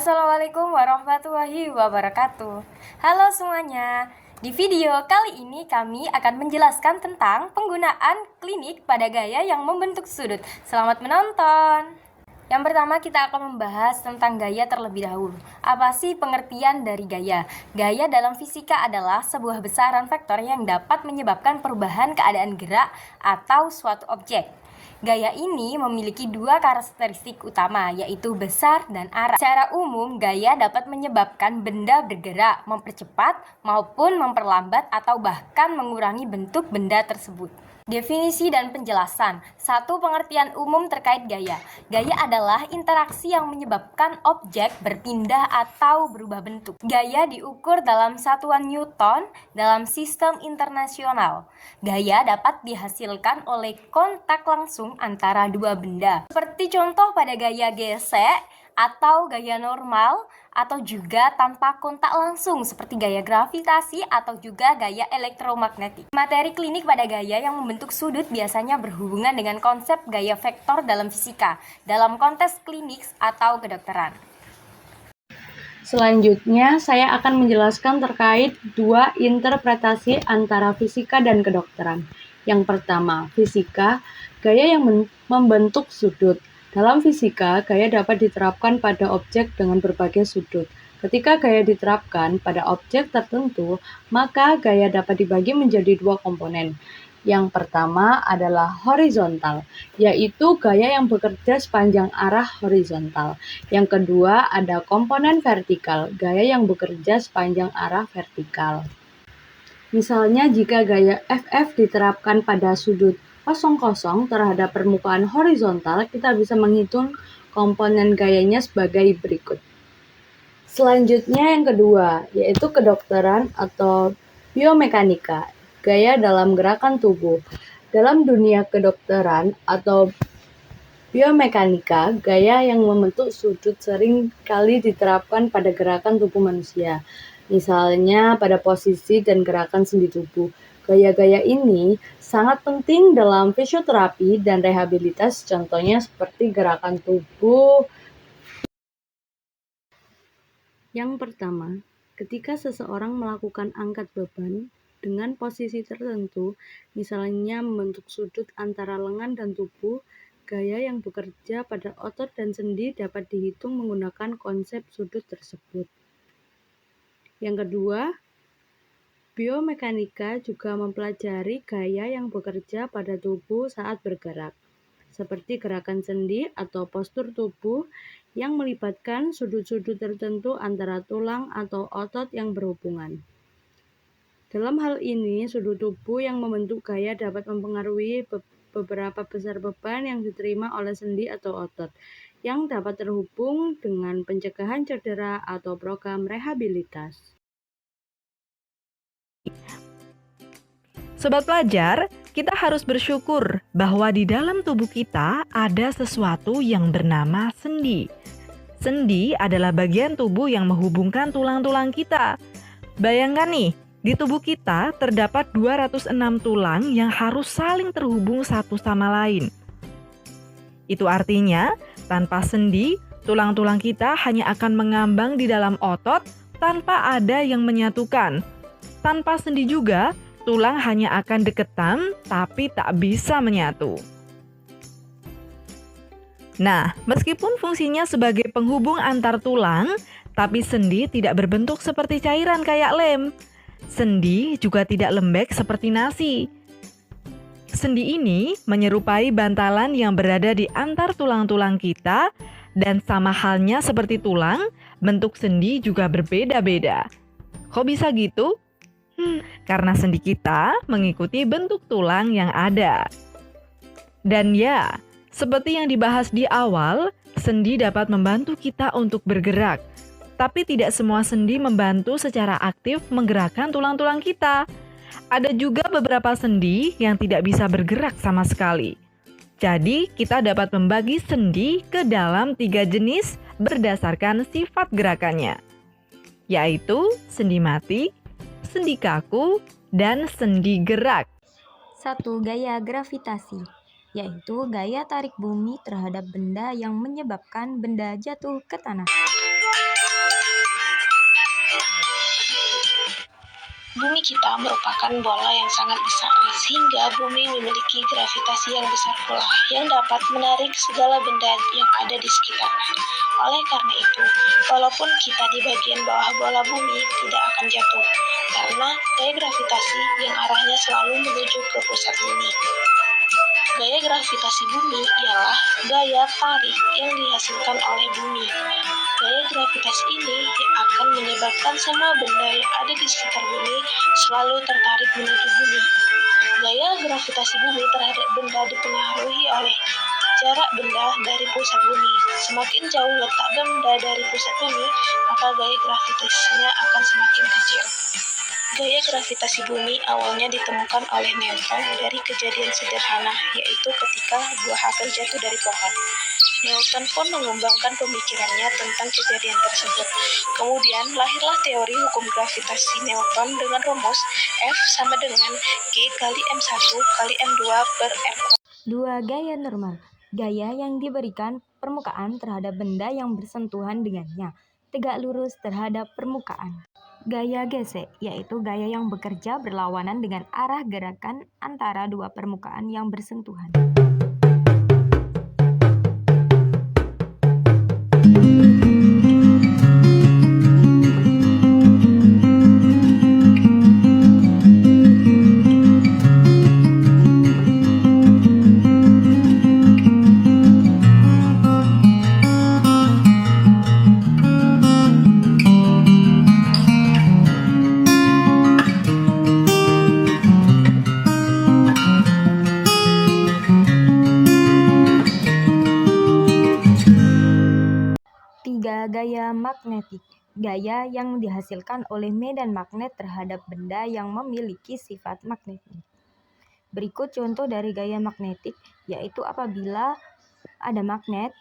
Assalamualaikum warahmatullahi wabarakatuh. Halo semuanya. Di video kali ini kami akan menjelaskan tentang penggunaan klinik pada gaya yang membentuk sudut. Selamat menonton. Yang pertama kita akan membahas tentang gaya terlebih dahulu. Apa sih pengertian dari gaya? Gaya dalam fisika adalah sebuah besaran vektor yang dapat menyebabkan perubahan keadaan gerak atau suatu objek. Gaya ini memiliki dua karakteristik utama, yaitu besar dan arah. Secara umum, gaya dapat menyebabkan benda bergerak, mempercepat maupun memperlambat atau bahkan mengurangi bentuk benda tersebut. Definisi dan penjelasan. Satu, pengertian umum terkait gaya. Gaya adalah interaksi yang menyebabkan objek berpindah atau berubah bentuk. Gaya diukur dalam satuan Newton dalam sistem internasional. Gaya dapat dihasilkan oleh kontak langsung antara dua benda. Seperti contoh pada gaya gesek atau gaya normal, atau juga tanpa kontak langsung seperti gaya gravitasi atau juga gaya elektromagnetik. Materi klinik pada gaya yang membentuk sudut biasanya berhubungan dengan konsep gaya vektor dalam fisika, dalam konteks klinik atau kedokteran. Selanjutnya, saya akan menjelaskan terkait dua interpretasi antara fisika dan kedokteran. Yang pertama, fisika, gaya yang membentuk sudut. Dalam fisika, gaya dapat diterapkan pada objek dengan berbagai sudut. Ketika gaya diterapkan pada objek tertentu, maka gaya dapat dibagi menjadi dua komponen. Yang pertama adalah horizontal, yaitu gaya yang bekerja sepanjang arah horizontal. Yang kedua ada komponen vertikal, gaya yang bekerja sepanjang arah vertikal. Misalnya jika gaya FF diterapkan pada sudut 00 terhadap permukaan horizontal, kita bisa menghitung komponen gayanya sebagai berikut. Selanjutnya yang kedua, yaitu kedokteran atau biomekanika, gaya dalam gerakan tubuh. Dalam dunia kedokteran atau biomekanika, gaya yang membentuk sudut sering kali diterapkan pada gerakan tubuh manusia, misalnya pada posisi dan gerakan sendi tubuh. Gaya-gaya ini sangat penting dalam fisioterapi dan rehabilitas, contohnya seperti gerakan tubuh. Yang pertama, ketika seseorang melakukan angkat beban dengan posisi tertentu, misalnya membentuk sudut antara lengan dan tubuh, gaya yang bekerja pada otot dan sendi dapat dihitung menggunakan konsep sudut tersebut. Yang kedua, biomekanika juga mempelajari gaya yang bekerja pada tubuh saat bergerak, seperti gerakan sendi atau postur tubuh yang melibatkan sudut-sudut tertentu antara tulang atau otot yang berhubungan. Dalam hal ini, sudut tubuh yang membentuk gaya dapat mempengaruhi beberapa besar beban yang diterima oleh sendi atau otot, yang dapat terhubung dengan pencegahan cedera atau program rehabilitas. Sobat pelajar, kita harus bersyukur bahwa di dalam tubuh kita ada sesuatu yang bernama sendi. Sendi adalah bagian tubuh yang menghubungkan tulang-tulang kita. Bayangkan nih, di tubuh kita terdapat 206 tulang yang harus saling terhubung satu sama lain. Itu artinya, tanpa sendi, tulang-tulang kita hanya akan mengambang di dalam otot tanpa ada yang menyatukan. Tanpa sendi juga, tulang hanya akan deketan tapi tak bisa menyatu. Nah, meskipun fungsinya sebagai penghubung antar tulang, tapi sendi tidak berbentuk seperti cairan kayak lem. Sendi juga tidak lembek seperti nasi. Sendi ini menyerupai bantalan yang berada di antar tulang-tulang kita, dan sama halnya seperti tulang, bentuk sendi juga berbeda-beda. Kok bisa gitu? Karena sendi kita mengikuti bentuk tulang yang ada. Dan ya, seperti yang dibahas di awal, sendi dapat membantu kita untuk bergerak. Tapi tidak semua sendi membantu secara aktif menggerakkan tulang-tulang kita. Ada juga beberapa sendi yang tidak bisa bergerak sama sekali. Jadi, kita dapat membagi sendi ke dalam 3 jenis berdasarkan sifat gerakannya, yaitu sendi mati, sendi kaku, dan sendi gerak. 1. Gaya gravitasi, yaitu gaya tarik bumi terhadap benda yang menyebabkan benda jatuh ke tanah. Bumi kita merupakan bola yang sangat besar, sehingga bumi memiliki gravitasi yang besar pula, yang dapat menarik segala benda yang ada di sekitarnya. Oleh karena itu, walaupun kita di bagian bawah bola bumi tidak akan jatuh, karena gaya gravitasi yang arahnya selalu menuju ke pusat bumi. Gaya gravitasi bumi ialah gaya tarik yang dihasilkan oleh bumi. Gaya gravitasi ini akan menyebabkan semua benda yang ada di sekitar bumi selalu tertarik menuju bumi. Gaya gravitasi bumi terhadap benda dipengaruhi oleh jarak benda dari pusat bumi. Semakin jauh letak benda dari pusat bumi, maka gaya gravitasinya akan semakin kecil. Gaya gravitasi bumi awalnya ditemukan oleh Newton dari kejadian sederhana, yaitu ketika buah apel jatuh dari pohon. Newton pun mengembangkan pemikirannya tentang kejadian tersebut. Kemudian lahirlah teori hukum gravitasi Newton dengan rumus F sama dengan G kali M1 kali M2 per R². Dua gaya normal, gaya yang diberikan permukaan terhadap benda yang bersentuhan dengannya, tegak lurus terhadap permukaan. Gaya gesek, yaitu gaya yang bekerja berlawanan dengan arah gerakan antara dua permukaan yang bersentuhan. Gaya magnetik, gaya yang dihasilkan oleh medan magnet terhadap benda yang memiliki sifat magnetik. Berikut contoh dari gaya magnetik, yaitu apabila ada magnet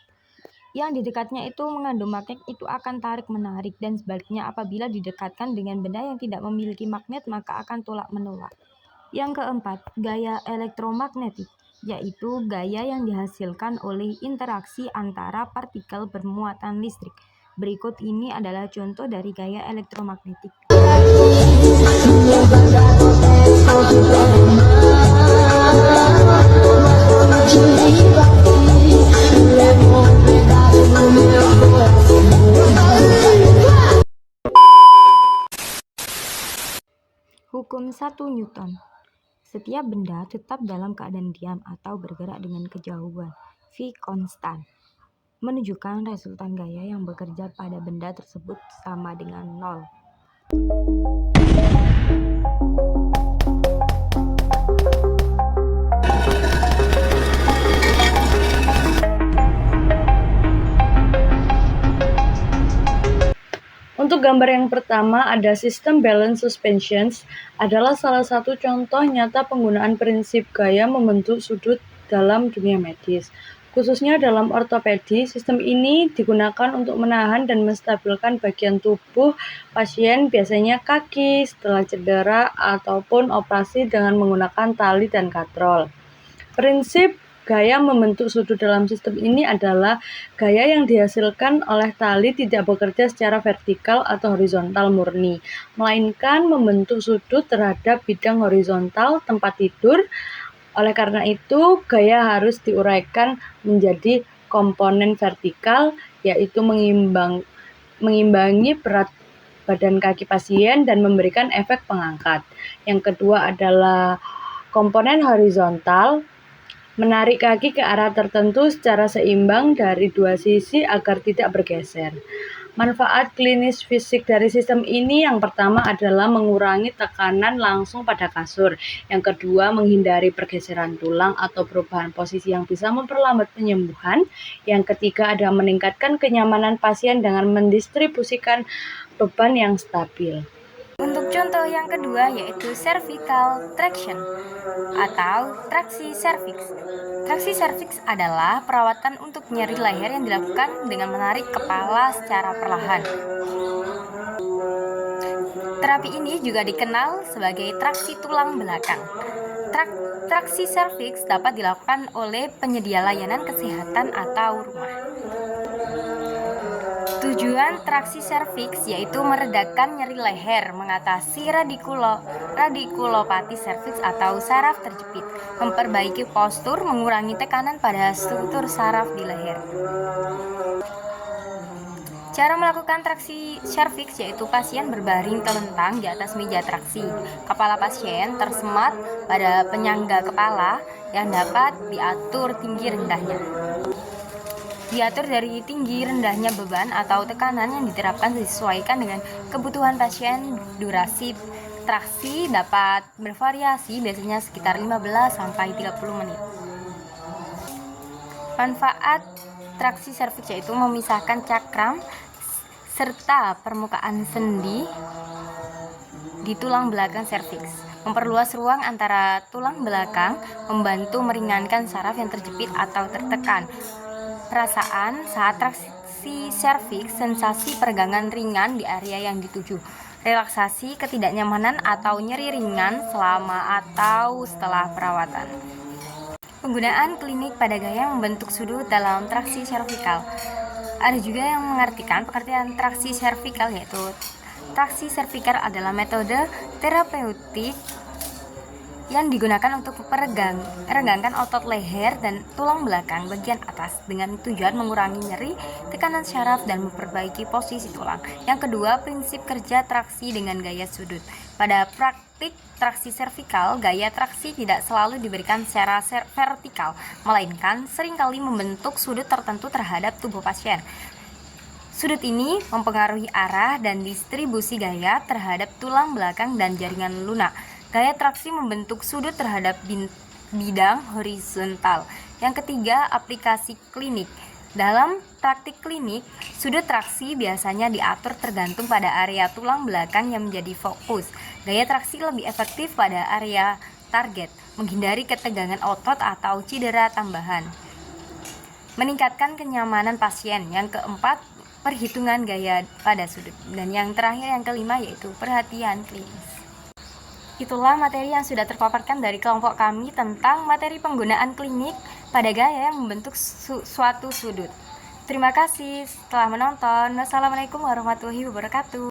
yang di dekatnya itu mengandung magnet, itu akan tarik-menarik, dan sebaliknya apabila didekatkan dengan benda yang tidak memiliki magnet, maka akan tolak-menolak. Yang keempat, gaya elektromagnetik, yaitu gaya yang dihasilkan oleh interaksi antara partikel bermuatan listrik. Berikut ini adalah contoh dari gaya elektromagnetik. Hukum 1 Newton. Setiap benda tetap dalam keadaan diam atau bergerak dengan kejauhan V konstan, menunjukkan resultan gaya yang bekerja pada benda tersebut sama dengan 0. Untuk gambar yang pertama, ada sistem balance suspensions adalah salah satu contoh nyata penggunaan prinsip gaya membentuk sudut dalam dunia medis. Khususnya dalam ortopedi, sistem ini digunakan untuk menahan dan menstabilkan bagian tubuh pasien, biasanya kaki, setelah cedera ataupun operasi dengan menggunakan tali dan katrol. Prinsip gaya membentuk sudut dalam sistem ini adalah gaya yang dihasilkan oleh tali tidak bekerja secara vertikal atau horizontal murni, melainkan membentuk sudut terhadap bidang horizontal tempat tidur. Oleh karena itu, gaya harus diuraikan menjadi komponen vertikal, yaitu mengimbangi berat badan kaki pasien dan memberikan efek pengangkat. Yang kedua adalah komponen horizontal, menarik kaki ke arah tertentu secara seimbang dari dua sisi agar tidak bergeser. Manfaat klinis fisik dari sistem ini yang pertama adalah mengurangi tekanan langsung pada kasur. Yang kedua, menghindari pergeseran tulang atau perubahan posisi yang bisa memperlambat penyembuhan. Yang ketiga, ada meningkatkan kenyamanan pasien dengan mendistribusikan beban yang stabil. Untuk contoh yang kedua yaitu cervical traction atau traksi serviks. Traksi serviks adalah perawatan untuk nyeri leher yang dilakukan dengan menarik kepala secara perlahan. Terapi ini juga dikenal sebagai traksi tulang belakang. Traksi serviks dapat dilakukan oleh penyedia layanan kesehatan atau rumah. Tujuan traksi serviks yaitu meredakan nyeri leher, mengatasi radikulopati serviks atau saraf terjepit, memperbaiki postur, mengurangi tekanan pada struktur saraf di leher. Cara melakukan traksi serviks yaitu pasien berbaring telentang di atas meja traksi. Kepala pasien tersemat pada penyangga kepala yang dapat diatur tinggi rendahnya. Diatur dari tinggi rendahnya beban atau tekanan yang diterapkan disesuaikan dengan kebutuhan pasien. Durasi traksi dapat bervariasi, biasanya sekitar 15-30 menit. Manfaat traksi serviks yaitu memisahkan cakram serta permukaan sendi di tulang belakang serviks, memperluas ruang antara tulang belakang, membantu meringankan saraf yang terjepit atau tertekan. Perasaan saat traksi serviks, sensasi peregangan ringan di area yang dituju, relaksasi, ketidaknyamanan atau nyeri ringan selama atau setelah perawatan. Penggunaan klinik pada gaya membentuk sudut dalam traksi servikal. Ada juga yang mengartikan pengertian traksi servikal, yaitu traksi servikal adalah metode terapeutik yang digunakan untuk meregangkan otot leher dan tulang belakang bagian atas dengan tujuan mengurangi nyeri, tekanan syaraf, dan memperbaiki posisi tulang. Yang kedua, prinsip kerja traksi dengan gaya sudut. Pada praktik traksi servikal, gaya traksi tidak selalu diberikan secara vertikal, melainkan seringkali membentuk sudut tertentu terhadap tubuh pasien. Sudut ini mempengaruhi arah dan distribusi gaya terhadap tulang belakang dan jaringan lunak. Gaya traksi membentuk sudut terhadap bidang horizontal. Yang ketiga, aplikasi klinik. Dalam praktik klinik, sudut traksi biasanya diatur tergantung pada area tulang belakang yang menjadi fokus. Gaya traksi lebih efektif pada area target, menghindari ketegangan otot atau cedera tambahan. Meningkatkan kenyamanan pasien. Yang keempat, perhitungan gaya pada sudut. Dan yang terakhir, yang kelima, yaitu perhatian klinis. Itulah materi yang sudah terpaparkan dari kelompok kami tentang materi penggunaan klinik pada gaya yang membentuk suatu sudut. Terima kasih telah menonton. Wassalamualaikum warahmatullahi wabarakatuh.